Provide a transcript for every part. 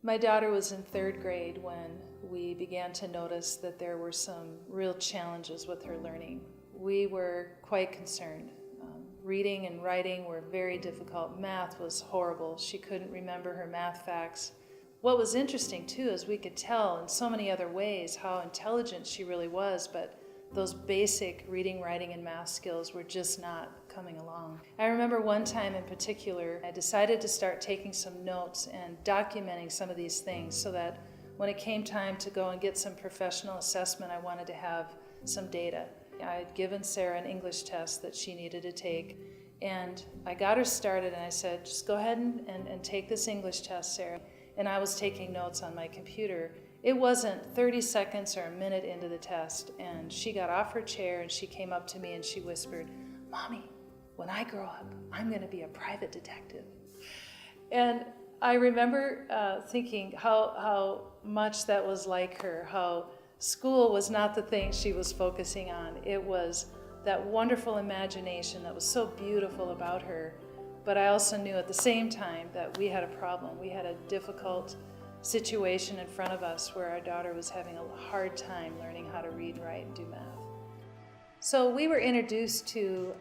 My daughter was in 3rd grade when we began to notice that there were some real challenges with her learning. We were quite concerned. Reading and writing were very difficult. Math was horrible. She couldn't remember her math facts. What was interesting too is we could tell in so many other ways how intelligent she really was, but those basic reading, writing, and math skills were just not coming along. I remember one time in particular, I decided to start taking some notes and documenting some of these things so that when it came time to go and get some professional assessment, I wanted to have some data. I had given Sarah an English test that she needed to take, and I got her started and I said, just go ahead and take this English test, Sarah. And I was taking notes on my computer. It wasn't 30 seconds or a minute into the test, and she got off her chair and she came up to me and she whispered, "Mommy, when I grow up, I'm going to be a private detective." And I remember thinking how much that was like her, how school was not the thing she was focusing on. It was that wonderful imagination that was so beautiful about her. But I also knew at the same time that we had a problem. We had a difficult situation in front of us where our daughter was having a hard time learning how to read, write, and do math. So we were introduced to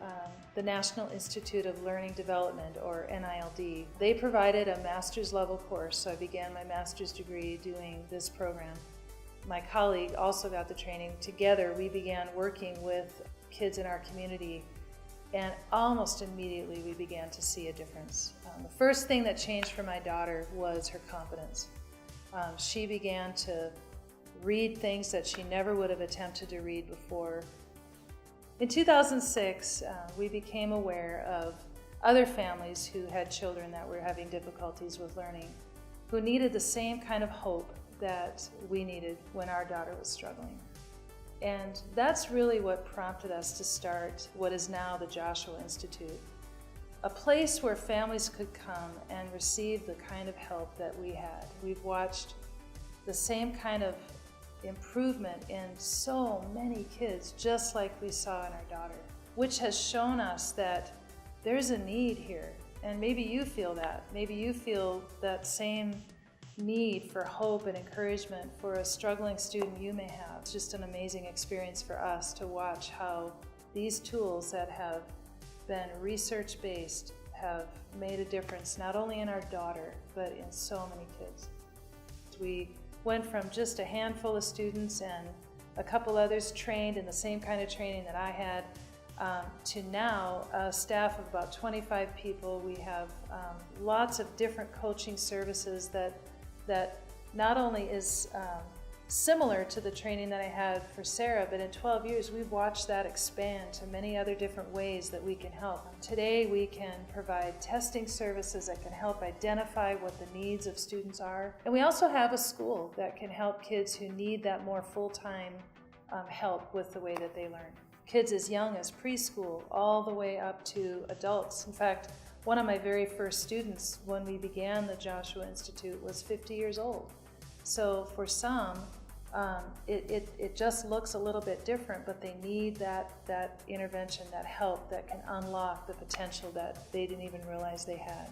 the National Institute of Learning Development, or NILD. They provided a master's level course, so I began my master's degree doing this program. My colleague also got the training. Together we began working with kids in our community, and almost immediately we began to see a difference. The first thing that changed for my daughter was her confidence. She began to read things that she never would have attempted to read before. In 2006, we became aware of other families who had children that were having difficulties with learning, who needed the same kind of hope that we needed when our daughter was struggling. And that's really what prompted us to start what is now the Joshua Institute, a place where families could come and receive the kind of help that we had. We've watched the same kind of improvement in so many kids, just like we saw in our daughter, which has shown us that there's a need here. And maybe you feel that. Maybe you feel that same need for hope and encouragement for a struggling student you may have. It's just an amazing experience for us to watch how these tools that have been research-based have made a difference not only in our daughter, but in so many kids. We went from just a handful of students and a couple others trained in the same kind of training that I had, to now a staff of about 25 people. We have lots of different coaching services that not only is similar to the training that I had for Sarah, but in 12 years we've watched that expand to many other different ways that we can help. Today we can provide testing services that can help identify what the needs of students are. And we also have a school that can help kids who need that more full-time help with the way that they learn. Kids as young as preschool all the way up to adults. In fact, one of my very first students when we began the Joshua Institute was 50 years old. So for some, it just looks a little bit different, but they need that intervention, that help that can unlock the potential that they didn't even realize they had.